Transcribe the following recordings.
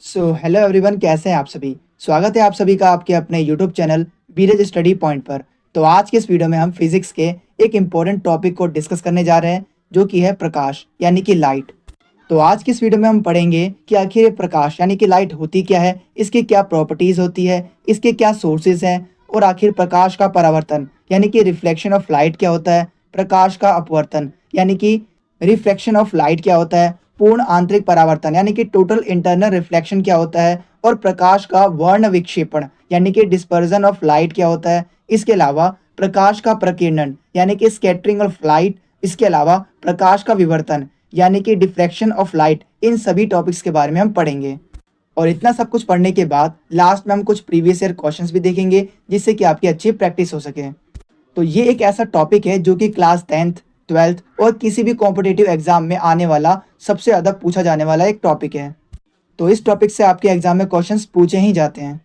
Hello everyone, कैसे हैं आप सभी। स्वागत है आप सभी का आपके अपने यूट्यूब चैनल बीरज स्टडी पॉइंट पर। तो आज के इस वीडियो में हम फिजिक्स के एक इम्पोर्टेंट टॉपिक को डिस्कस करने जा रहे हैं, जो कि है प्रकाश यानी कि लाइट। तो आज की इस वीडियो में हम पढ़ेंगे कि आखिर ये प्रकाश यानी कि लाइट होती क्या है, इसकी क्या प्रॉपर्टीज़ होती है, इसके क्या सोर्सेज हैं, और आखिर प्रकाश का परावर्तन यानी कि रिफ्लेक्शन ऑफ लाइट क्या होता है, प्रकाश का अपवर्तन यानी कि रिफ्लेक्शन ऑफ लाइट क्या होता है, पूर्ण आंतरिक परावर्तन यानी कि टोटल इंटरनल रिफ्लेक्शन क्या होता है, और प्रकाश का वर्ण विक्षेपण यानी कि डिस्पर्जन ऑफ लाइट क्या होता है। इसके अलावा प्रकाश का प्रकीर्णन यानी कि स्कैटरिंग ऑफ लाइट, इसके अलावा प्रकाश का विवर्तन यानी कि डिफ्रैक्शन ऑफ लाइट। इन सभी टॉपिक्स के बारे में हम पढ़ेंगे। और इतना सब कुछ पढ़ने के बाद लास्ट में हम कुछ प्रीवियस ईयर क्वेश्चंस भी देखेंगे, जिससे कि आपकी अच्छी प्रैक्टिस हो सके। तो ये एक ऐसा टॉपिक है जो कि क्लास 10th 12th और किसी भी कॉम्पिटिटिव एग्जाम में आने वाला सबसे ज़्यादा पूछा जाने वाला एक टॉपिक है। तो इस टॉपिक से आपके एग्जाम में क्वेश्चंस पूछे ही जाते हैं।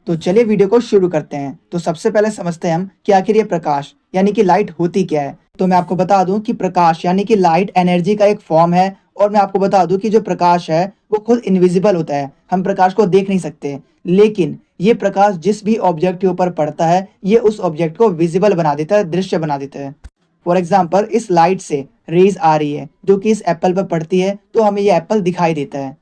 तो चलिए वीडियो को शुरू करते हैं। तो सबसे पहले समझते हैं हम कि आखिर ये प्रकाश यानी कि लाइट होती क्या है। तो मैं आपको बता दूं कि प्रकाश यानी कि लाइट एनर्जी का एक फॉर्म है। और मैं आपको बता दूं कि जो प्रकाश है वो खुद इनविजिबल होता है, हम प्रकाश को देख नहीं सकते, लेकिन ये प्रकाश जिस भी ऑब्जेक्ट के ऊपर पड़ता है ये उस ऑब्जेक्ट को विजिबल बना देता है, दृश्य बना देता है। फॉर एग्जाम्पल, इस लाइट से रेज आ रही है जो कि इस एप्पल पर पड़ती है, तो हमें ये एप्पल दिखाई देता है।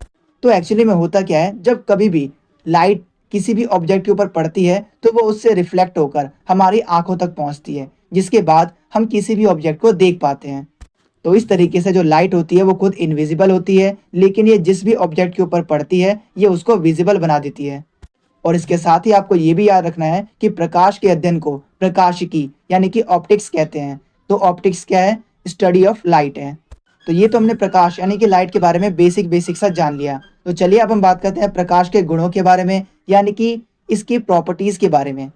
तो एक्चुअली में होता क्या है, जब कभी भी लाइट किसी भी ऑब्जेक्ट के ऊपर पड़ती है तो वो उससे रिफ्लेक्ट होकर हमारी आंखों तक पहुंचती है, जिसके बाद हम किसी भी ऑब्जेक्ट को देख पाते हैं। तो इस तरीके से जो लाइट होती है वो खुद इनविजिबल होती है, लेकिन ये जिस भी ऑब्जेक्ट के ऊपर पड़ती है ये उसको विजिबल बना देती है। और इसके साथ ही आपको ये भी याद रखना है कि प्रकाश के अध्ययन को प्रकाशिकी यानी कि ऑप्टिक्स कहते हैं। तो ऑप्टिक्स क्या है? स्टडी ऑफ लाइट है। तो ये तो हमने प्रकाश यानी कि लाइट के बारे में बेसिक सा जान लिया। तो चलिए अब हम बात करते हैं प्रकाश के गुणों के बारे में, यानी कि इसकी प्रॉपर्टीज के बारे में।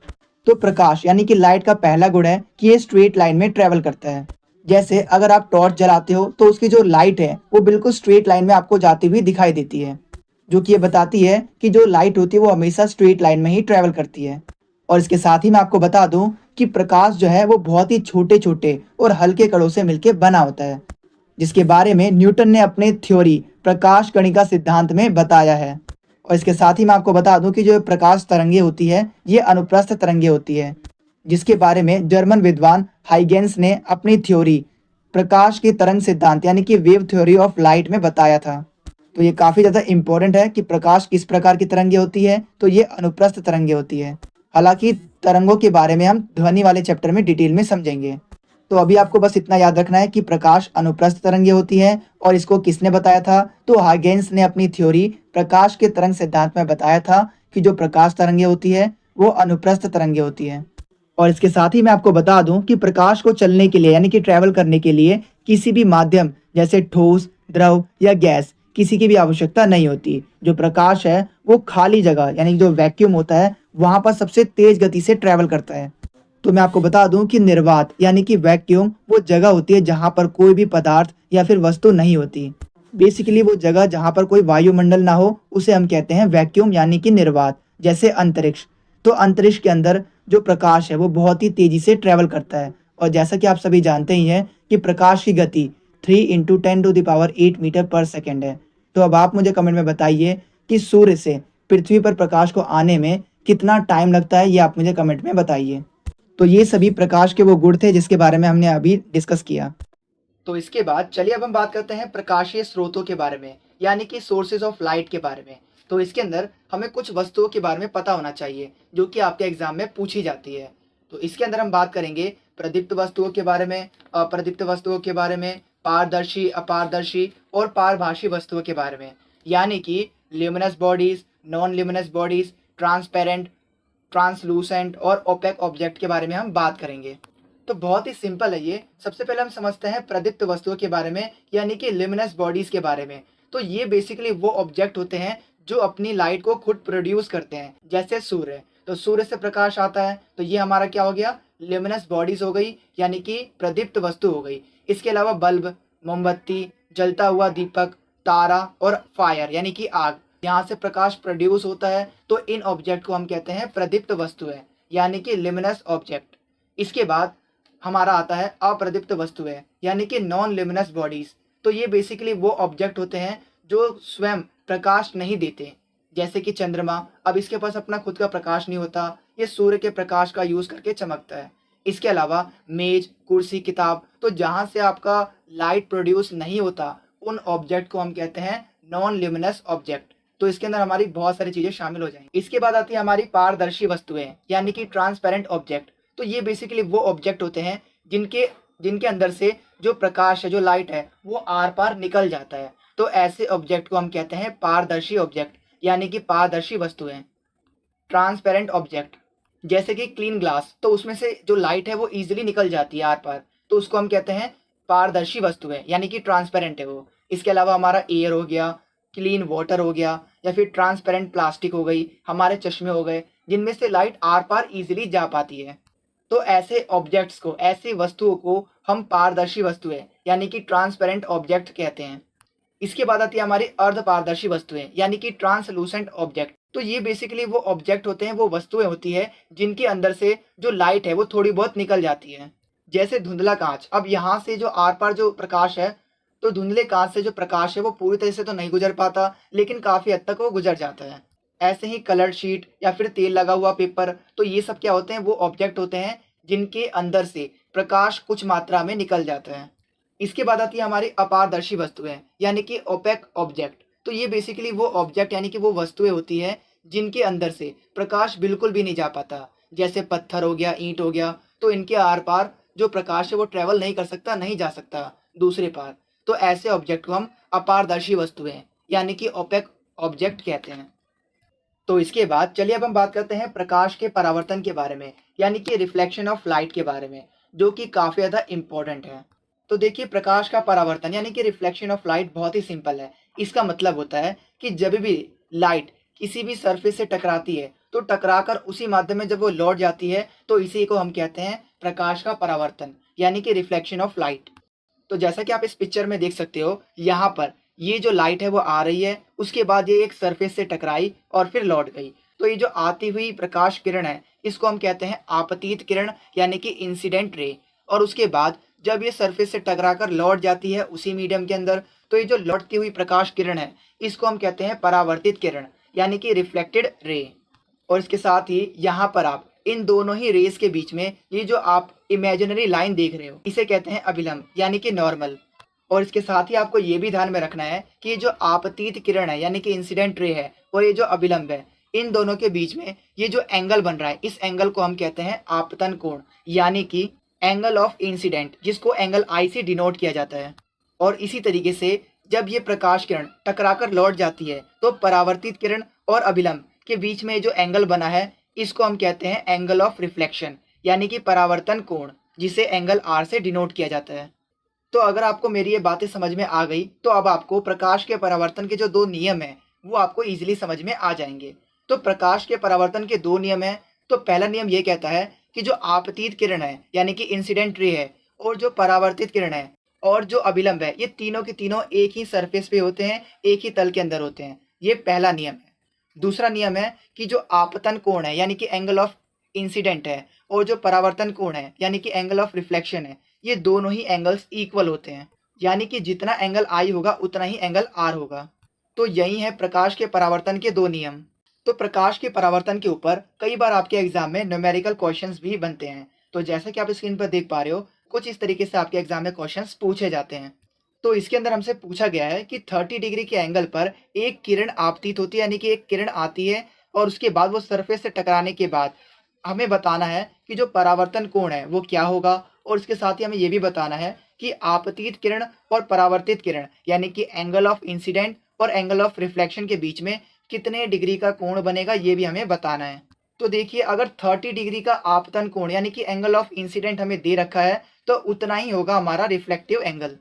तो प्रकाश यानी कि लाइट का पहला गुण है कि ये स्ट्रेट लाइन में ट्रेवल करता है। जैसे अगर आप टॉर्च जलाते हो तो उसकी जो लाइट है वो बिल्कुल स्ट्रेट लाइन में आपको जाती हुई दिखाई देती है, जो कि ये बताती है कि जो लाइट होती है वो हमेशा स्ट्रेट लाइन में ही ट्रेवल करती है। और इसके साथ ही मैं आपको बता दूं कि प्रकाश जो है वो बहुत ही छोटे छोटे और हल्के कणों से मिलकर बना होता है, जिसके बारे में न्यूटन ने अपने थ्योरी प्रकाश कणिका सिद्धांत में बताया है। और इसके साथ ही मैं आपको बता दूं कि जो प्रकाश तरंगे होती है ये अनुप्रस्थ तरंगे होती है, जिसके बारे में जर्मन विद्वान हाइगेंस ने अपनी थ्योरी प्रकाश की तरंग सिद्धांत यानी कि वेव थ्योरी ऑफ लाइट में बताया था। तो ये काफ़ी ज़्यादा इंपॉर्टेंट है कि प्रकाश किस प्रकार की तरंगे होती है। तो ये अनुप्रस्थ तरंगे होती है। हालांकि तरंगों के बारे में हम ध्वनि वाले चैप्टर में डिटेल में समझेंगे। तो अभी आपको बस इतना याद रखना है कि प्रकाश अनुप्रस्थ तरंगे होती है। और इसको किसने बताया था? तो हाइगेंस ने अपनी थ्योरी प्रकाश के तरंग सिद्धांत में बताया था कि जो प्रकाश तरंगे होती है वो अनुप्रस्थ तरंगे होती है। और इसके साथ ही मैं आपको बता दूं कि प्रकाश को चलने के लिए यानी कि ट्रैवल करने के लिए किसी भी माध्यम जैसे ठोस, द्रव या गैस किसी की भी आवश्यकता नहीं होती। जो प्रकाश है वो खाली जगह यानी जो वैक्यूम होता है वहां पर सबसे तेज गति से ट्रैवल करता है। तो मैं आपको बता दूं कि निर्वात यानी कि वैक्यूम वो जगह होती है जहां पर कोई भी पदार्थ या फिर वस्तु नहीं होती। बेसिकली वो जगह जहां पर कोई वायुमंडल ना हो उसे हम कहते हैं वैक्यूम यानी कि निर्वात। जैसे अंतरिक्ष, तो अंतरिक्ष के अंदर जो प्रकाश है वो बहुत ही तेजी से ट्रैवल करता है। और जैसा कि आप सभी जानते ही हैं कि प्रकाश की गति 3 × 10⁸ मीटर पर सेकेंड है। तो अब आप मुझे कमेंट में बताइए कि सूर्य से पृथ्वी पर प्रकाश को आने में कितना टाइम लगता है, ये आप मुझे कमेंट में बताइए। तो ये सभी प्रकाश के वो गुण थे जिसके बारे में हमने अभी डिस्कस किया। तो इसके बाद चलिए अब हम बात करते हैं प्रकाशीय स्रोतों के बारे में, यानी कि सोर्सेज ऑफ लाइट के बारे में। तो इसके अंदर हमें कुछ वस्तुओं के बारे में पता होना चाहिए जो कि आपके एग्जाम में पूछी जाती है। तो इसके अंदर हम बात करेंगे प्रदीप्त वस्तुओं के बारे में, अप्रदीप्त वस्तुओं के बारे में, पारदर्शी, अपारदर्शी और पारभाषी वस्तुओं के बारे में, यानी कि luminous bodies, non luminous bodies, transparent, translucent और ओपेक ऑब्जेक्ट के बारे में हम बात करेंगे। तो बहुत ही सिंपल है ये। सबसे पहले हम समझते हैं प्रदीप्त वस्तुओं के बारे में, यानी कि ल्यूमिनस बॉडीज के बारे में। तो ये बेसिकली वो ऑब्जेक्ट होते हैं जो अपनी लाइट को खुद प्रोड्यूस करते हैं, जैसे सूर्य। तो सूर्य से प्रकाश आता है तो ये हमारा क्या हो गया? ल्यूमिनस बॉडीज हो गई, यानी कि प्रदीप्त वस्तु हो गई। इसके अलावा बल्ब, मोमबत्ती, जलता हुआ दीपक, तारा और फायर यानी कि आग, यहाँ से प्रकाश प्रोड्यूस होता है। तो इन ऑब्जेक्ट को हम कहते हैं प्रदीप्त वस्तु है, यानी कि ल्यूमिनस ऑब्जेक्ट। इसके बाद हमारा आता है अप्रदीप्त वस्तु है, यानी कि नॉन ल्यूमिनस बॉडीज। तो ये बेसिकली वो ऑब्जेक्ट होते हैं जो स्वयं प्रकाश नहीं देते, जैसे कि चंद्रमा, अब इसके पास अपना खुद का प्रकाश नहीं होता, ये सूर्य के प्रकाश का यूज करके चमकता है। इसके अलावा मेज, कुर्सी, किताब, तो जहां से आपका लाइट प्रोड्यूस नहीं होता उन ऑब्जेक्ट को हम कहते हैं नॉन ल्यूमिनस ऑब्जेक्ट। तो इसके अंदर हमारी बहुत सारी चीजें शामिल हो जाएंगी। इसके बाद आती है हमारी पारदर्शी वस्तुएं यानी कि ट्रांसपेरेंट ऑब्जेक्ट। तो ये बेसिकली वो ऑब्जेक्ट होते हैं जिनके जिनके अंदर से जो प्रकाश है, जो लाइट है, वो आर पार निकल जाता है। तो ऐसे ऑब्जेक्ट को हम कहते हैं पारदर्शी ऑब्जेक्ट यानी कि पारदर्शी वस्तुएं। ट्रांसपेरेंट ऑब्जेक्ट जैसे कि क्लीन ग्लास, तो उसमें से जो लाइट है वो इजीली निकल जाती है आर पार, तो उसको हम कहते हैं पारदर्शी वस्तुएं यानी कि ट्रांसपेरेंट है वो। इसके अलावा हमारा एयर हो गया, क्लीन वाटर हो गया, या फिर ट्रांसपेरेंट प्लास्टिक हो गई, हमारे चश्मे हो गए, जिनमें से लाइट आर पार इजीली जा पाती है। तो ऐसे ऑब्जेक्ट्स को, ऐसी वस्तुओं को हम पारदर्शी वस्तुएं यानी कि ट्रांसपेरेंट ऑब्जेक्ट कहते हैं। इसके बाद आती है हमारी अर्धपारदर्शी वस्तुएं यानी कि ट्रांसलूसेंट ऑब्जेक्ट। तो ये बेसिकली वो ऑब्जेक्ट होते हैं, वो वस्तुएं होती है जिनके अंदर से जो लाइट है वो थोड़ी बहुत निकल जाती है। जैसे धुंधला कांच, अब यहाँ से जो आर पार जो प्रकाश है, तो धुंधले कांच से जो प्रकाश है वो पूरी तरह से तो नहीं गुजर पाता, लेकिन काफी हद तक वो गुजर जाता है। ऐसे ही कलर्ड शीट या फिर तेल लगा हुआ पेपर, तो ये सब क्या होते हैं, वो ऑब्जेक्ट होते हैं जिनके अंदर से प्रकाश कुछ मात्रा में निकल जाता है। इसके बाद आती है हमारी अपारदर्शी वस्तुएं यानी कि ओपेक ऑब्जेक्ट। तो ये बेसिकली वो ऑब्जेक्ट यानी कि वो वस्तुएं होती है जिनके अंदर से प्रकाश बिल्कुल भी नहीं जा पाता। जैसे पत्थर हो गया, ईंट हो गया, तो इनके आर पार जो प्रकाश है वो ट्रेवल नहीं कर सकता, नहीं जा सकता दूसरे पार। तो ऐसे ऑब्जेक्ट को हम अपारदर्शी वस्तुएं यानी कि ओपेक ऑब्जेक्ट कहते हैं। तो इसके बाद चलिए अब हम बात करते हैं प्रकाश के परावर्तन के बारे में यानी कि रिफ्लेक्शन ऑफ लाइट के बारे में, जो कि काफी ज्यादा इंपॉर्टेंट है। तो देखिए, प्रकाश का परावर्तन यानी कि रिफ्लेक्शन ऑफ लाइट बहुत ही सिंपल है। इसका मतलब होता है कि जब भी लाइट किसी भी सरफेस से टकराती है, तो टकराकर उसी माध्यम में जब वो लौट जाती है, तो इसी को हम कहते हैं प्रकाश का परावर्तन यानी कि रिफ्लेक्शन ऑफ लाइट। तो जैसा कि आप इस पिक्चर में देख सकते हो, यहाँ पर ये जो लाइट है वो आ रही है, उसके बाद ये एक सरफेस से टकराई और फिर लौट गई। तो ये जो आती हुई प्रकाश किरण है, इसको हम कहते हैं आपतित किरण यानी कि इंसिडेंट रे। और उसके बाद जब ये सरफेस से टकराकर लौट जाती है उसी मीडियम के अंदर, तो ये जो लौटती हुई प्रकाश किरण है, इसको हम कहते हैं परावर्तित किरण यानी कि रिफ्लेक्टेड रे। और इसके साथ ही यहाँ पर आप इन दोनों ही रेस के बीच में ये जो आप इमेजिनरी लाइन देख रहे हो, इसे कहते हैं अभिलंब यानी कि नॉर्मल। और इसके साथ ही आपको ये भी ध्यान में रखना है कि ये जो आपतित किरण है यानी कि इंसिडेंट रे है और ये जो अभिलंब है, इन दोनों के बीच में ये जो एंगल बन रहा है, इस एंगल को हम कहते हैं आपतन कोण यानी कि एंगल ऑफ इंसिडेंट, जिसको एंगल आई से डिनोट किया जाता है। और इसी तरीके से जब ये प्रकाश किरण टकराकर लौट जाती है, तो परावर्तित किरण और अभिलंब के बीच में जो एंगल बना है, इसको हम कहते हैं एंगल ऑफ रिफ्लेक्शन यानी कि परावर्तन कोण, जिसे एंगल आर से डिनोट किया जाता है। तो अगर आपको मेरी ये बातें समझ में आ गई, तो अब आपको प्रकाश के परावर्तन के जो दो नियम हैं वो आपको इजीली समझ में आ जाएंगे। तो प्रकाश के परावर्तन के दो नियम हैं। तो पहला नियम ये कहता है कि जो आपतित किरण है यानी कि इंसिडेंट रे है, और जो परावर्तित किरण है और जो अभिलंब है, ये तीनों के तीनों एक ही सरफेस पे होते हैं, एक ही तल के अंदर होते हैं। ये पहला नियम है। दूसरा नियम है कि जो आपतन कोण है यानी कि एंगल ऑफ इंसिडेंट है, और जो परावर्तन कोण है यानी कि एंगल ऑफ रिफ्लेक्शन है, ये दोनों ही एंगल्स इक्वल होते हैं, यानी कि जितना एंगल आई होगा उतना ही एंगल आर होगा। तो यही है प्रकाश के परावर्तन के दो नियम। तो प्रकाश के परावर्तन के ऊपर कई बार आपके एग्जाम में न्यूमेरिकल क्वेश्चंस भी बनते हैं। तो जैसा कि आप स्क्रीन पर देख पा रहे हो, कुछ इस तरीके से आपके एग्जाम में क्वेश्चंस पूछे जाते हैं। तो इसके अंदर हमसे पूछा गया है कि 30 डिग्री के एंगल पर एक किरण आपतित होती है, यानी कि एक किरण आती है, और उसके बाद वो सरफेस से टकराने के बाद हमें बताना है कि जो परावर्तन कोण है वो क्या होगा। और इसके साथ ही हमें ये भी बताना है कि आपतित किरण और परावर्तित किरण यानी कि एंगल ऑफ इंसिडेंट और एंगल ऑफ रिफ्लेक्शन के बीच में कितने डिग्री का कोण बनेगा, ये भी हमें बताना है। तो देखिए, अगर 30 डिग्री का आपतन कोण यानी कि एंगल ऑफ इंसिडेंट हमें दे रखा है, तो उतना ही होगा हमारा रिफ्लेक्टिव एंगल।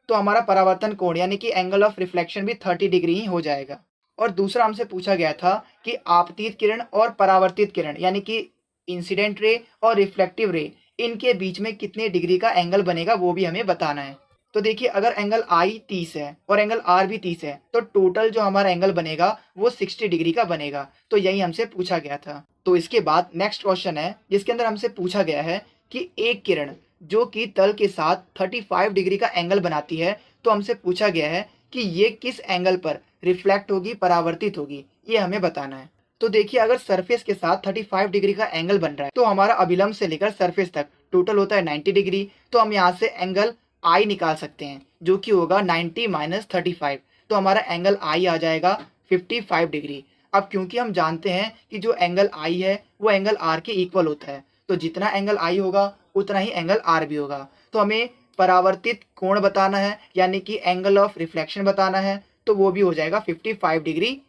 तो हमारा परावर्तन कोण यानी कि एंगल ऑफ रिफ्लेक्शन भी 30 डिग्री ही हो जाएगा। और दूसरा हमसे पूछा गया था कि आपतित किरण और परावर्तित किरण यानी कि इंसिडेंट रे और रिफ्लेक्टिव रे, इनके बीच में कितने डिग्री का एंगल बनेगा, वो भी हमें बताना है। तो देखिए, अगर एंगल आई 30 है और एंगल आर भी 30 है, तो टोटल जो हमारा एंगल बनेगा वो 60 डिग्री का बनेगा। तो यही हमसे पूछा गया था। तो इसके बाद नेक्स्ट क्वेश्चन है, जिसके अंदर हमसे पूछा गया है कि एक किरण जो कि तल के साथ 35 डिग्री का एंगल बनाती है, तो हमसे पूछा गया है कि ये किस एंगल पर रिफ्लेक्ट होगी, परावर्तित होगी, ये हमें बताना है। तो देखिए, अगर सरफेस के साथ 35 डिग्री का एंगल बन रहा है तो हमारा अभिलंब से लेकर सरफेस तक टोटल होता है 90 डिग्री। तो हम यहाँ से एंगल आई निकाल सकते हैं जो कि होगा 90 माइनस 35। तो हमारा एंगल आई आ जाएगा 55 डिग्री। अब क्योंकि हम जानते हैं कि जो एंगल आई है वो एंगल आर के इक्वल होता है, तो जितना एंगल आई होगा उतना ही एंगल आर भी होगा। तो हमें परावर्तित कोण बताना है, यानी कि एंगल ऑफ रिफ्लेक्शन बताना है, तो वो भी हो जाएगा 55 डिग्री।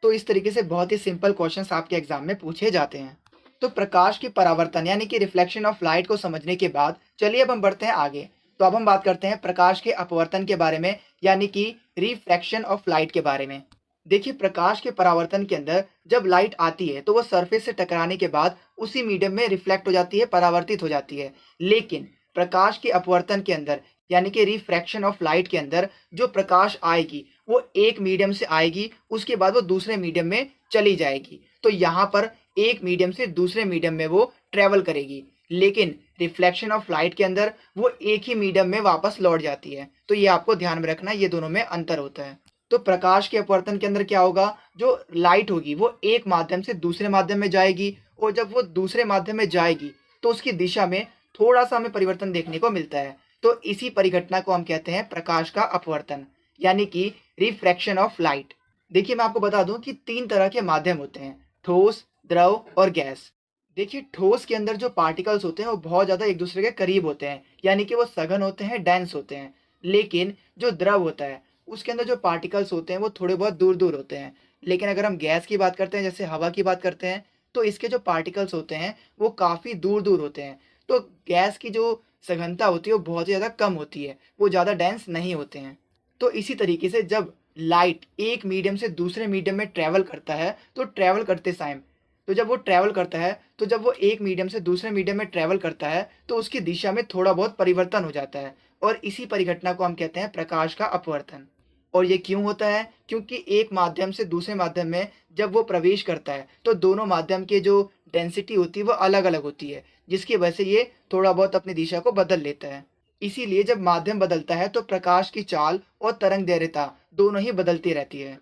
तो इस तरीके से बहुत ही सिंपल क्वेश्चंस आपके एग्जाम में पूछे जाते हैं। तो प्रकाश की परावर्तन यानी कि रिफ्लेक्शन ऑफ लाइट को समझने के बाद चलिए अब हम बढ़ते हैं आगे। तो अब हम बात करते हैं प्रकाश के अपवर्तन के बारे में, यानी कि रिफ्रैक्शन ऑफ लाइट के बारे में। देखिए, प्रकाश के परावर्तन के अंदर जब लाइट आती है तो वह सरफेस से टकराने के बाद उसी मीडियम में रिफ्लेक्ट हो जाती है, परावर्तित हो जाती है। लेकिन प्रकाश के अपवर्तन के अंदर यानी कि रिफ्रैक्शन ऑफ लाइट के अंदर जो प्रकाश आएगी वो एक मीडियम से आएगी, उसके बाद वो दूसरे मीडियम में चली जाएगी। तो यहाँ पर एक मीडियम से दूसरे मीडियम में वो ट्रेवल करेगी, लेकिन रिफ्लेक्शन ऑफ लाइट के अंदर वो एक ही मीडियम में वापस लौट जाती है। तो ये आपको ध्यान में रखना, ये दोनों में अंतर होता है। तो प्रकाश के अपवर्तन के अंदर क्या होगा, जो लाइट होगी वो एक माध्यम से दूसरे माध्यम में जाएगी, और जब वो दूसरे माध्यम में जाएगी तो उसकी दिशा में थोड़ा सा हमें परिवर्तन देखने को मिलता है। तो इसी परिघटना को हम कहते हैं प्रकाश का अपवर्तन, यानी कि रिफ्रैक्शन ऑफ लाइट। देखिए, मैं आपको बता दूं कि 3 तरह के माध्यम होते हैं, ठोस, द्रव और गैस। देखिए, ठोस के अंदर जो पार्टिकल्स होते हैं वो बहुत ज़्यादा एक दूसरे के करीब होते हैं, यानी कि वो सघन होते हैं, डेंस होते हैं। लेकिन जो द्रव होता है उसके अंदर जो पार्टिकल्स होते हैं वो थोड़े बहुत दूर दूर होते हैं। लेकिन अगर हम गैस की बात करते हैं, जैसे हवा की बात करते हैं, तो इसके जो पार्टिकल्स होते हैं वो काफ़ी दूर दूर होते हैं। तो गैस की जो सघनता होती है वो बहुत ही ज़्यादा कम होती है, वो ज़्यादा डेंस नहीं होते हैं। तो इसी तरीके से जब लाइट एक मीडियम से दूसरे मीडियम में ट्रैवल करता है तो ट्रैवल करते टाइम जब वो ट्रैवल करता है तो जब वो एक मीडियम से दूसरे मीडियम में ट्रैवल करता है तो उसकी दिशा में थोड़ा बहुत परिवर्तन हो जाता है, और इसी परिघटना को हम कहते हैं प्रकाश का अपवर्तन। और ये क्यों होता है, क्योंकि एक माध्यम से दूसरे माध्यम में जब वो प्रवेश करता है तो दोनों माध्यम के जो डेंसिटी होती है वो अलग अलग होती है, जिसकी वजह से ये थोड़ा बहुत अपनी दिशा को बदल लेता है। इसीलिए जब माध्यम बदलता है तो प्रकाश की चाल और तरंग दैर्घ्यता दोनों ही बदलती रहती है,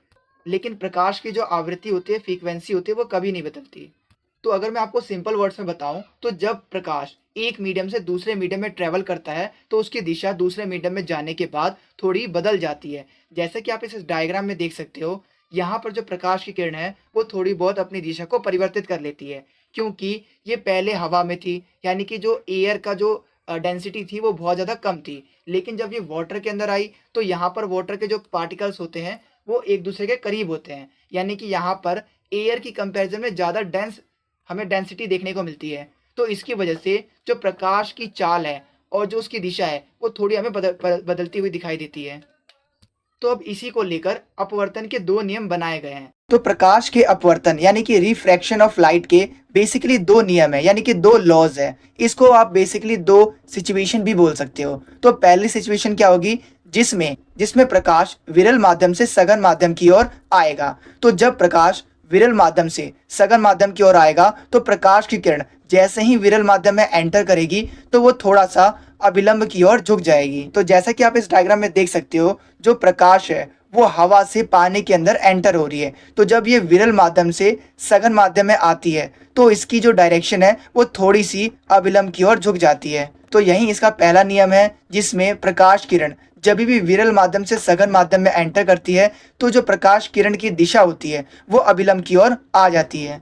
लेकिन प्रकाश की जो आवृत्ति होती है, फ्रीक्वेंसी होती है, वो कभी नहीं बदलती। तो अगर मैं आपको सिंपल वर्ड्स में बताऊं तो जब प्रकाश एक मीडियम से दूसरे मीडियम में ट्रैवल करता है तो उसकी दिशा दूसरे मीडियम में जाने के बाद थोड़ी बदल जाती है। जैसे कि आप इस डायग्राम में देख सकते हो, यहाँ पर जो प्रकाश की किरण है वो थोड़ी बहुत अपनी दिशा को परिवर्तित कर लेती है, क्योंकि ये पहले हवा में थी, यानी कि जो एयर का जो डेंसिटी थी वो बहुत ज़्यादा कम थी। लेकिन जब ये वाटर के अंदर आई तो यहाँ पर वाटर के जो पार्टिकल्स होते हैं वो एक दूसरे के करीब होते हैं, यानी कि यहाँ पर एयर की कंपैरिजन में ज़्यादा डेंस हमें डेंसिटी देखने को मिलती है। तो इसकी वजह से जो प्रकाश की चाल है और जो उसकी दिशा है वो थोड़ी हमें बदलती हुई दिखाई देती है। तो अब इसी को लेकर अपवर्तन के 2 नियम बनाए गए हैं। तो प्रकाश के अपवर्तन यानी कि रिफ्रैक्शन ऑफ लाइट के बेसिकली 2 नियम है, यानी कि 2 लॉज है। इसको आप बेसिकली 2 सिचुएशन भी बोल सकते हो। तो पहली सिचुएशन क्या होगी, जिसमें प्रकाश विरल माध्यम से सघन माध्यम की ओर आएगा। तो जब प्रकाश विरल माध्यम से सघन माध्यम की ओर आएगा तो प्रकाश की किरण जैसे ही विरल माध्यम में एंटर करेगी तो वो थोड़ा सा अभिलंब की ओर झुक जाएगी। तो जैसा कि आप इस डायग्राम में देख सकते हो, जो प्रकाश है वो हवा से पानी के अंदर एंटर हो रही है। तो जब ये विरल माध्यम से सघन माध्यम में आती है तो इसकी जो डायरेक्शन है वो थोड़ी सी अभिलंब की ओर झुक जाती है। तो यही इसका पहला नियम है, जिसमें प्रकाश किरण जब भी विरल माध्यम से सघन माध्यम में एंटर करती है तो जो प्रकाश किरण की दिशा होती है वो अभिलंब की ओर आ जाती है।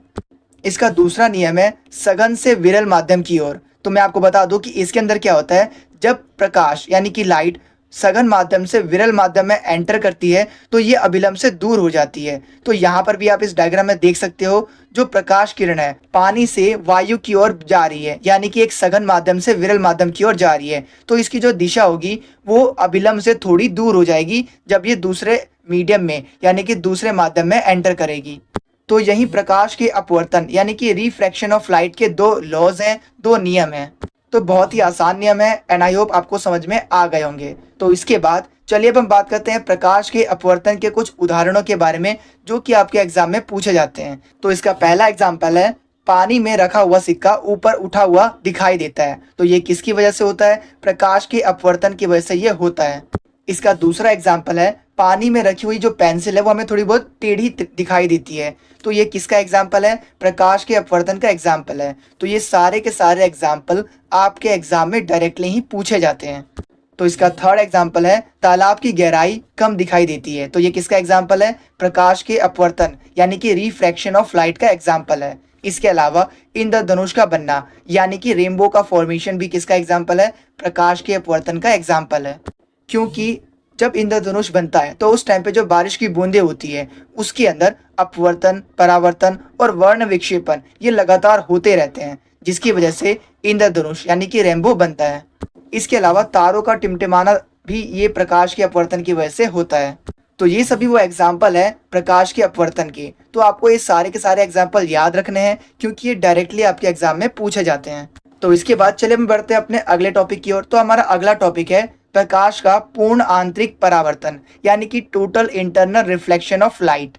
इसका दूसरा नियम है सघन से विरल माध्यम की ओर। तो मैं आपको बता दूं कि इसके अंदर क्या होता है, जब प्रकाश यानी कि लाइट सघन माध्यम से विरल माध्यम में एंटर करती है तो ये अभिलंब से दूर हो जाती है। तो यहाँ पर भी आप इस डायग्राम में देख सकते हो, जो प्रकाश किरण है पानी से वायु की ओर जा रही है, यानी कि एक सघन माध्यम से विरल माध्यम की ओर जा रही है। तो इसकी जो दिशा होगी वो अभिलंब से थोड़ी दूर हो जाएगी जब ये दूसरे मीडियम में यानी कि दूसरे माध्यम में एंटर करेगी। तो यही प्रकाश के अपवर्तन यानी कि रिफ्रैक्शन ऑफ लाइट के 2 लॉज हैं, 2 नियम हैं। तो बहुत ही आसान नियम है एंड आई होप आपको समझ में आ गए होंगे। तो इसके बाद चलिए अब हम बात करते हैं प्रकाश के अपवर्तन के कुछ उदाहरणों के बारे में जो कि आपके एग्जाम में पूछे जाते हैं। तो इसका पहला एग्जाम्पल है, पानी में रखा हुआ सिक्का ऊपर उठा हुआ दिखाई देता है। तो ये किसकी वजह से होता है, प्रकाश के अपवर्तन की वजह से ये होता है। इसका दूसरा एग्जाम्पल है पानी में रखी हुई जो पेंसिल है वो हमें थोड़ी बहुत टेढ़ी दिखाई देती है। तो ये किसका एग्जाम्पल है? प्रकाश के अपवर्तन का एग्जाम्पल है। तो ये सारे के सारे एग्जाम्पल आपके एग्जाम में डायरेक्टली ही पूछे जाते हैं। तो इसका थर्ड एग्जाम्पल है तालाब की गहराई कम दिखाई देती है। तो ये किसका एग्जाम्पल है? प्रकाश के अपवर्तन यानी कि रिफ्रैक्शन ऑफ लाइट का एग्जाम्पल है। इसके अलावा इंद्रधनुष का बनना यानी कि रेनबो का फॉर्मेशन भी किसका एग्जाम्पल है? प्रकाश के अपवर्तन का एग्जाम्पल है। क्योंकि जब इंद्रधनुष बनता है तो उस टाइम पे जो बारिश की बूंदें होती है उसके अंदर अपवर्तन, परावर्तन और वर्ण विक्षेपण ये लगातार होते रहते हैं, जिसकी वजह से इंद्रधनुष यानी कि रेनबो बनता है। इसके अलावा तारों का टिमटिमाना भी ये प्रकाश के अपवर्तन की वजह से होता है। तो ये सभी वो एग्जाम्पल है प्रकाश के अपवर्तन के। तो आपको ये सारे के सारे एग्जाम्पल याद रखने हैं क्योंकि ये डायरेक्टली आपके एग्जाम में पूछे जाते हैं। तो इसके बाद चलिए हम बढ़ते हैं अपने अगले टॉपिक की ओर। तो हमारा अगला टॉपिक है प्रकाश का पूर्ण आंतरिक परावर्तन यानी कि total internal reflection of light.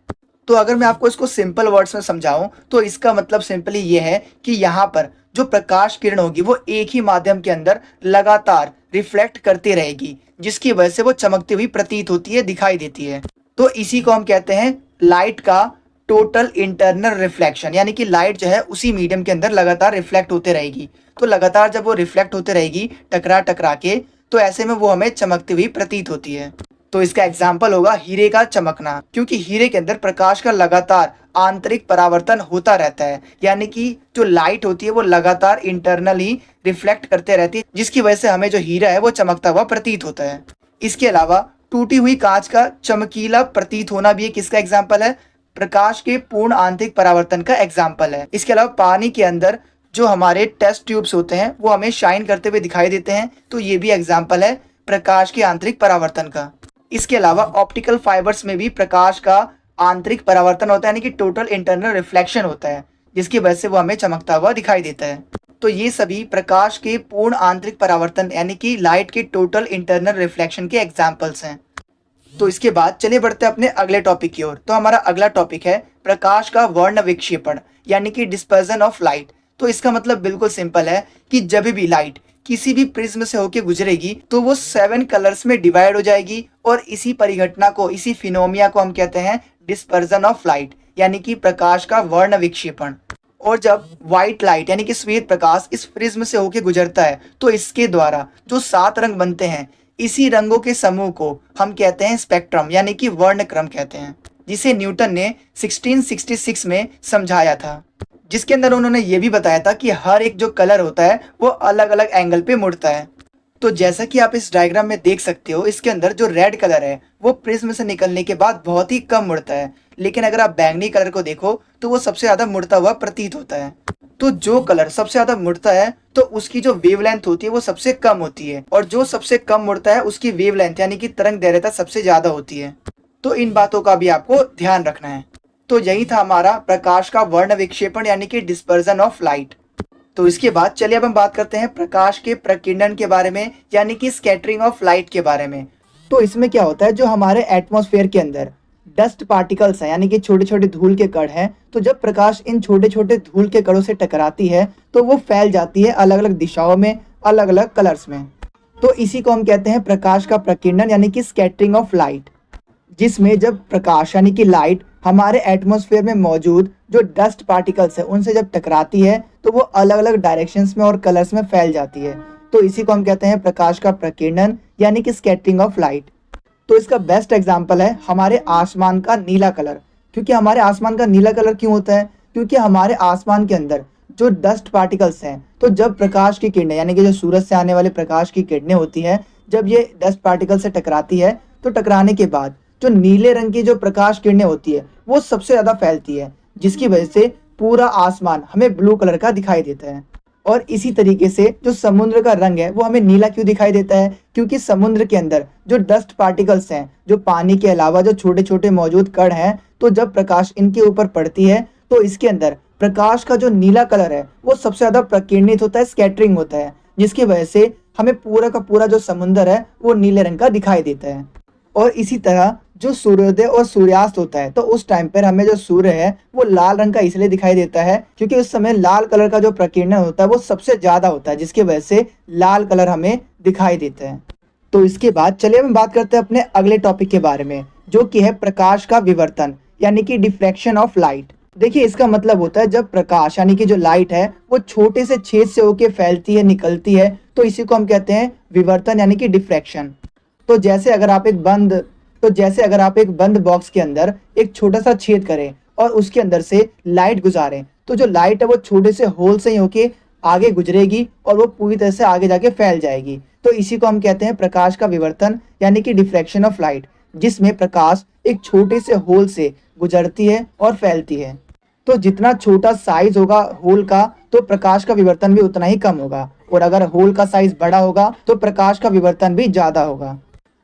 तो अगर मैं आपको इसको सिंपल वर्ड्स में समझाऊं तो इसका मतलब सिंपली ये है कि यहाँ पर जो प्रकाश किरण होगी वो एक ही माध्यम के अंदर लगातार रिफ्लेक्ट करती रहेगी, जिसकी वजह से वो चमकती हुई प्रतीत होती है, दिखाई देती है। तो इसी को हम कहते हैं लाइट का टोटल इंटरनल रिफ्लेक्शन, यानी कि लाइट जो है उसी मीडियम के अंदर लगातार रिफ्लेक्ट होते रहेगी। तो लगातार जब वो रिफ्लेक्ट होते रहेगी टकरा टकरा के, तो ऐसे में वो हमें चमकती हुई प्रतीत होती है। तो इसका एग्जाम्पल होगा हीरे का चमकना, क्योंकि हीरे के अंदर प्रकाश का लगातार आंतरिक परावर्तन होता रहता है, यानी कि जो लाइट होती है वो लगातार इंटरनली रिफ्लेक्ट करते रहती है, जिसकी वजह से हमें जो हीरा है वो चमकता हुआ प्रतीत होता है। इसके अलावा टूटी हुई कांच का चमकीला प्रतीत होना भी एक किसका एग्जाम्पल है? प्रकाश के पूर्ण आंतरिक परावर्तन का एग्जाम्पल है। इसके अलावा पानी के अंदर जो हमारे टेस्ट ट्यूब्स होते हैं वो हमें शाइन करते हुए दिखाई देते हैं, तो ये भी एग्जाम्पल है प्रकाश के आंतरिक परावर्तन का। इसके अलावा ऑप्टिकल फाइबर्स में भी प्रकाश का आंतरिक परावर्तन होता है, यानी कि टोटल इंटरनल रिफ्लेक्शन होता है, जिसकी वजह से वो हमें चमकता हुआ दिखाई देता है। तो ये सभी प्रकाश के पूर्ण आंतरिक परावर्तन यानी कि लाइट के टोटल इंटरनल रिफ्लेक्शन के एग्जाम्पल्स हैं। तो इसके बाद चलिए बढ़ते हैं अपने अगले टॉपिक की ओर। तो हमारा अगला टॉपिक है प्रकाश का वर्ण विक्षेपण यानी कि डिस्पर्जन ऑफ लाइट। तो इसका मतलब बिल्कुल सिंपल है कि जब भी लाइट किसी भी प्रिज्म से होकर गुजरेगी तो वो 7 कलर्स में डिवाइड हो जाएगी, और इसी परिघटना को, इसी फिनोमिया को हम कहते हैं डिस्पर्जन ऑफ लाइट यानी कि प्रकाश का वर्ण विक्षेपण। और जब व्हाइट लाइट यानी कि श्वेत प्रकाश इस प्रिज्म से होकर गुजरता है तो इसके द्वारा जो 7 रंग बनते हैं, इसी रंगों के समूह को हम कहते हैं स्पेक्ट्रम यानी कि वर्णक्रम कहते हैं, जिसे न्यूटन ने 1666 में समझाया था, जिसके अंदर उन्होंने ये भी बताया था कि हर एक जो कलर होता है वो अलग अलग एंगल पे मुड़ता है। तो जैसा कि आप इस डायग्राम में देख सकते हो, इसके अंदर जो रेड कलर है वो प्रिज्म से निकलने के बाद बहुत ही कम मुड़ता है, लेकिन अगर आप बैंगनी कलर को देखो तो वो सबसे ज्यादा मुड़ता हुआ प्रतीत होता है। तो जो कलर सबसे ज्यादा मुड़ता है तो उसकी जो वेवलेंथ होती है वो सबसे कम होती है, और जो सबसे कम मुड़ता है उसकी वेवलेंथ यानी कि तरंग दैर्घ्यता सबसे ज्यादा होती है। तो इन बातों का भी आपको ध्यान रखना है। तो यही था हमारा प्रकाश का वर्ण विक्षेपण यानी कि डिस्पर्जन ऑफ लाइट। तो इसके बाद चलिए अब हम बात करते हैं प्रकाश के प्रकीर्णन के बारे में यानी कि स्कैटरिंग ऑफ लाइट के बारे में। तो इसमें क्या होता है, जो हमारे एटमॉस्फेयर के अंदर डस्ट पार्टिकल्स हैं यानी कि छोटे छोटे धूल के कण हैं, तो जब प्रकाश इन छोटे छोटे धूल के कणों से टकराती है तो वो फैल जाती है अलग अलग दिशाओं में, अलग अलग कलर्स में। तो इसी को हम कहते हैं प्रकाश का प्रकीर्णन यानी कि स्कैटरिंग ऑफ लाइट, जिसमें जब प्रकाश यानी कि लाइट हमारे एटमॉस्फेयर में मौजूद जो डस्ट पार्टिकल्स है उनसे जब टकराती है तो वो अलग अलग डायरेक्शंस में और कलर्स में फैल जाती है। तो इसी को हम कहते हैं प्रकाश का प्रकीर्णन यानी कि स्कैटरिंग ऑफ लाइट। तो इसका बेस्ट एग्जांपल है हमारे आसमान का नीला कलर। क्योंकि हमारे आसमान का नीला कलर क्यों होता है? क्योंकि हमारे आसमान के अंदर जो डस्ट पार्टिकल्स हैं, तो जब प्रकाश की किरणें यानी कि जो सूरज से आने वाले प्रकाश की किरणें होती हैं, जब ये डस्ट पार्टिकल से टकराती है तो टकराने के बाद जो नीले रंग की जो प्रकाश किरणें होती है वो सबसे ज्यादा फैलती है, जिसकी वजह से पूरा आसमान हमें ब्लू कलर का दिखाई देता है। और इसी तरीके से जो समुद्र का रंग है वो हमें नीला क्यों दिखाई देता है? क्योंकि समुद्र के अंदर जो डस्ट पार्टिकल्स हैं, जो पानी के अलावा जो छोटे छोटे मौजूद कण हैं, तो जब प्रकाश इनके ऊपर पड़ती है तो इसके अंदर प्रकाश का जो नीला कलर है वो सबसे ज्यादा प्रकीर्णित होता है, स्कैटरिंग होता है, जिसकी वजह से हमें पूरा का पूरा जो समुद्र है वो नीले रंग का दिखाई देता है। और इसी तरह जो सूर्योदय और सूर्यास्त होता है तो उस टाइम पर हमें जो सूर्य है वो लाल रंग का इसलिए दिखाई देता है क्योंकि उस समय लाल कलर का जो प्रकीर्णन होता है वो सबसे ज्यादा होता है, जिसकी वजह से लाल कलर हमें दिखाई देता है। तो इसके बाद चलिए हम बात करते हैं अपने अगले टॉपिक के बारे में, जो कि है प्रकाश का विवर्तन यानी कि डिफ्रैक्शन ऑफ लाइट। देखिए, इसका मतलब होता है जब प्रकाश यानी कि जो लाइट है वो छोटे से छेद से होके फैलती है, निकलती है, तो इसी को हम कहते हैं विवर्तन यानी कि डिफ्रैक्शन। तो जैसे अगर आप एक बंद बॉक्स के अंदर एक छोटा सा छेद करें और उसके अंदर से लाइट गुजारें, तो जो लाइट है वो छोटे से होल से ही होके आगे गुजरेगी और वो पूरी तरह से आगे जाके फैल जाएगी। तो इसी को हम कहते हैं प्रकाश का विवर्तन यानी कि डिफ्रैक्शन ऑफ लाइट, जिसमें प्रकाश एक छोटे से होल से गुजरती है और फैलती है। तो जितना छोटा साइज होगा होल का, तो प्रकाश का विवर्तन भी उतना ही कम होगा, और अगर होल का साइज बड़ा होगा तो प्रकाश का विवर्तन भी ज्यादा होगा।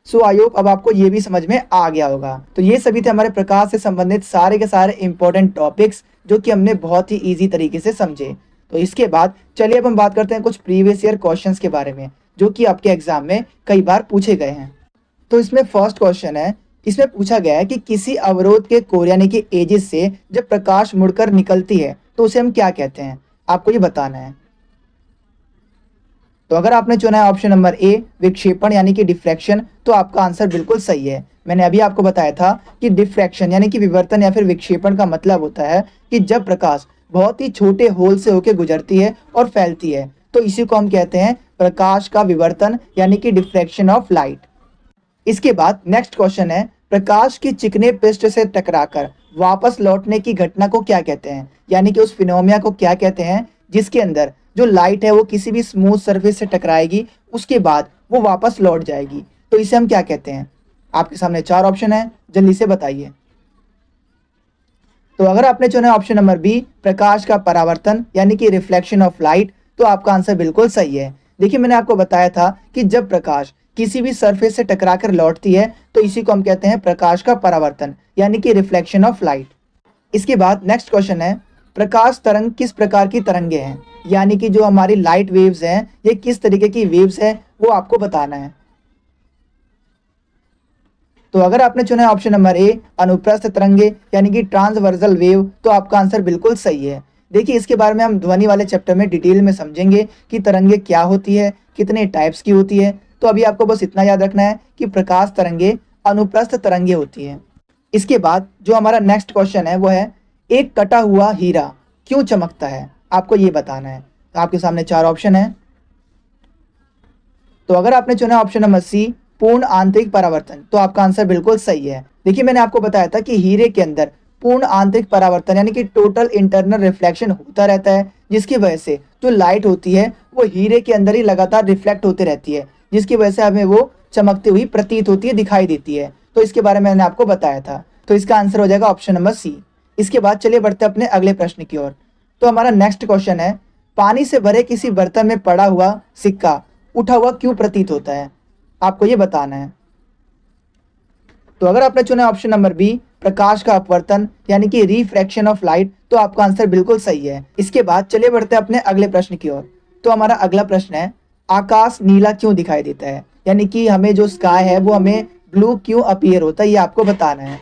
सो आई होप अब आपको ये भी समझ में आ गया होगा। तो ये सभी थे हमारे प्रकाश से संबंधित सारे के सारे इंपॉर्टेंट टॉपिक्स, जो कि हमने बहुत ही इजी तरीके से समझे। तो इसके बाद चलिए अब हम बात करते हैं कुछ प्रीवियस ईयर क्वेश्चंस के बारे में, जो कि आपके एग्जाम में कई बार पूछे गए हैं। तो इसमें फर्स्ट क्वेश्चन है, इसमें पूछा गया है कि किसी अवरोध के कोर यानी कि एजिस से जब प्रकाश मुड़कर निकलती है तो उसे हम क्या कहते हैं, आपको ये बताना है। तो अगर आपने चुना है ऑप्शन नंबर ए विक्षेपण यानी कि डिफ्रैक्शन, तो आपका आंसर बिल्कुल सही है। मैंने अभी आपको बताया था कि डिफ्रैक्शन यानी कि विवर्तन या फिर विक्षेपण का मतलब होता है कि जब प्रकाश बहुत ही छोटे होल से होकर गुजरती है और फैलती है, तो इसी को हम कहते हैं प्रकाश का विवर्तन यानी कि डिफ्रैक्शन ऑफ लाइट। इसके बाद नेक्स्ट क्वेश्चन है, प्रकाश की चिकने पृष्ठ से टकराकर वापस लौटने की घटना को क्या कहते हैं, यानी कि उस फिनोमिना को क्या कहते हैं जिसके अंदर जो लाइट है वो किसी भी स्मूथ सरफेस से टकराएगी, उसके बाद वो वापस लौट जाएगी, तो इसे हम क्या कहते हैं। आपके सामने 4 ऑप्शन है, जल्दी से बताइए। तो अगर आपने चुना ऑप्शन नंबर बी प्रकाश का परावर्तन यानी कि रिफ्लेक्शन ऑफ लाइट, तो आपका आंसर बिल्कुल सही है। देखिए, मैंने आपको बताया था कि जब प्रकाश किसी भी सरफेस से टकराकर लौटती है तो इसी को हम कहते हैं प्रकाश का परावर्तन यानी कि रिफ्लेक्शन ऑफ लाइट। इसके बाद नेक्स्ट क्वेश्चन है, प्रकाश तरंग किस प्रकार की तरंगे हैं, यानी कि जो हमारी लाइट वेव्स हैं ये किस तरीके की वेव्स है वो आपको बताना है। तो अगर आपने चुना है ऑप्शन नंबर ए अनुप्रस्थ तरंगे यानी कि ट्रांसवर्सल वेव, तो आपका आंसर बिल्कुल सही है। देखिए, इसके बारे में हम ध्वनि वाले चैप्टर में डिटेल में समझेंगे कि तरंगे क्या होती है, कितने टाइप्स की होती है। तो अभी आपको बस इतना याद रखना है कि प्रकाश तरंगे अनुप्रस्थ तरंगे होती है। इसके बाद जो हमारा नेक्स्ट क्वेश्चन है वो है, एक कटा हुआ हीरा क्यों चमकता है, आपको ये बताना है। तो आपके सामने 4 ऑप्शन है। तो अगर आपने चुना ऑप्शन नंबर सी पूर्ण आंतरिक परावर्तन, तो आपका आंसर बिल्कुल सही है। देखिए, मैंने आपको बताया था कि हीरे के अंदर पूर्ण आंतरिक परावर्तन यानी कि टोटल इंटरनल रिफ्लेक्शन होता रहता है, जिसकी वजह से जो लाइट होती है वो हीरे के अंदर ही लगातार रिफ्लेक्ट होती रहती है, जिसकी वजह से हमें वो चमकती हुई प्रतीत होती है, दिखाई देती है। तो इसके बारे में मैंने आपको बताया था, तो इसका आंसर हो जाएगा ऑप्शन नंबर सी। इसके बाद चलिए बढ़ते अपने अगले प्रश्न की ओर। तो हमारा नेक्स्ट क्वेश्चन है, पानी से भरे किसी बर्तन में पड़ा हुआ सिक्का उठा हुआ क्यों प्रतीत होता है, आपको ये बताना है। तो अगर आपने चुना ऑप्शन नंबर बी प्रकाश का अपवर्तन यानी कि रिफ्रैक्शन ऑफ लाइट, तो आपका आंसर बिल्कुल सही है। इसके बाद चलिए बढ़ते अपने अगले प्रश्न की ओर। तो हमारा अगला प्रश्न है, आकाश नीला क्यों दिखाई देता है, यानी कि हमें जो स्काई है वो हमें ब्लू क्यों अपीयर होता है, ये आपको बताना है।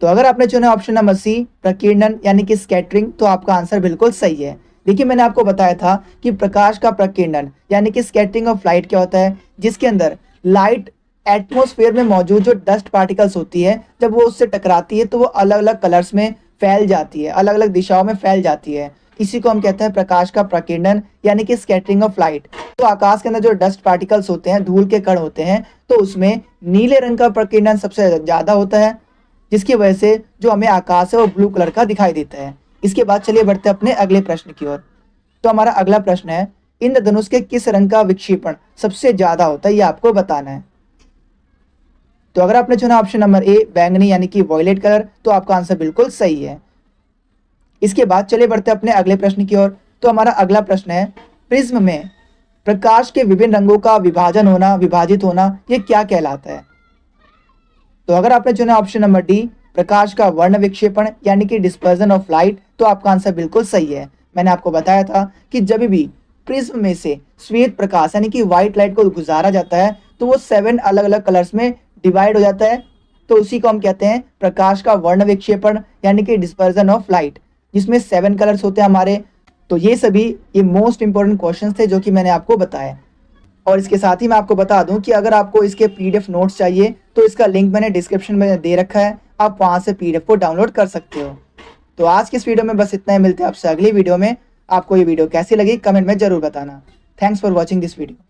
तो अगर आपने चुना ऑप्शन नंबर सी प्रकीर्णन यानी कि स्कैटरिंग, तो आपका आंसर बिल्कुल सही है। देखिए, मैंने आपको बताया था कि प्रकाश का प्रकीर्णन यानी कि स्कैटरिंग ऑफ लाइट क्या होता है, जिसके अंदर लाइट एटमॉस्फेयर में मौजूद जो डस्ट पार्टिकल्स होती है, जब वो उससे टकराती है तो वो अलग अलग कलर्स में फैल जाती है, अलग अलग दिशाओं में फैल जाती है। इसी को हम कहते हैं प्रकाश का प्रकीर्णन यानी कि स्कैटरिंग ऑफ लाइट। तो आकाश के अंदर जो डस्ट पार्टिकल्स होते हैं, धूल के कण होते हैं, तो उसमें नीले रंग का प्रकीर्णन सबसे ज़्यादा होता है, जिसकी वजह से जो हमें आकाश है वो ब्लू कलर का दिखाई देता है। इसके बाद चलिए बढ़ते हैं अपने अगले प्रश्न की ओर। तो हमारा अगला प्रश्न है, इंद्रधनुष के किस रंग का विक्षेपण सबसे ज़्यादा होता है, ये आपको बताना है। तो अगर आपने चुना ऑप्शन नंबर ए बैंगनी यानी कि वॉयलेट कलर, तो आपका आंसर बिल्कुल सही है। इसके बाद चलिए बढ़ते अपने अगले प्रश्न की ओर। तो हमारा अगला प्रश्न है, प्रिज्म में प्रकाश के विभिन्न रंगों का विभाजित होना ये क्या कहलाता है। तो अगर आपने चुना ऑप्शन नंबर डी प्रकाश का वर्ण विक्षेपण यानी कि डिस्पर्जन ऑफ लाइट, तो आपका आंसर बिल्कुल सही है। मैंने आपको बताया था कि जब भी प्रिज्म में से श्वेत प्रकाश यानी कि व्हाइट लाइट को गुजारा जाता है तो वो 7 अलग अलग कलर्स में डिवाइड हो जाता है, तो उसी को हम कहते हैं प्रकाश का वर्ण विक्षेपण यानी कि डिस्पर्जन ऑफ लाइट, जिसमें 7 कलर्स होते हैं हमारे। तो ये मोस्ट इंपॉर्टेंट क्वेश्चंस थे जो कि मैंने आपको बताया। और इसके साथ ही मैं आपको बता दूं कि अगर आपको इसके PDF नोट्स चाहिए तो इसका लिंक मैंने डिस्क्रिप्शन में दे रखा है, आप वहां से PDF को डाउनलोड कर सकते हो। तो आज की इस वीडियो में बस इतना ही, मिलते हैं आपसे अगली वीडियो में। आपको ये वीडियो कैसी लगी कमेंट में जरूर बताना। Thanks for watching this video.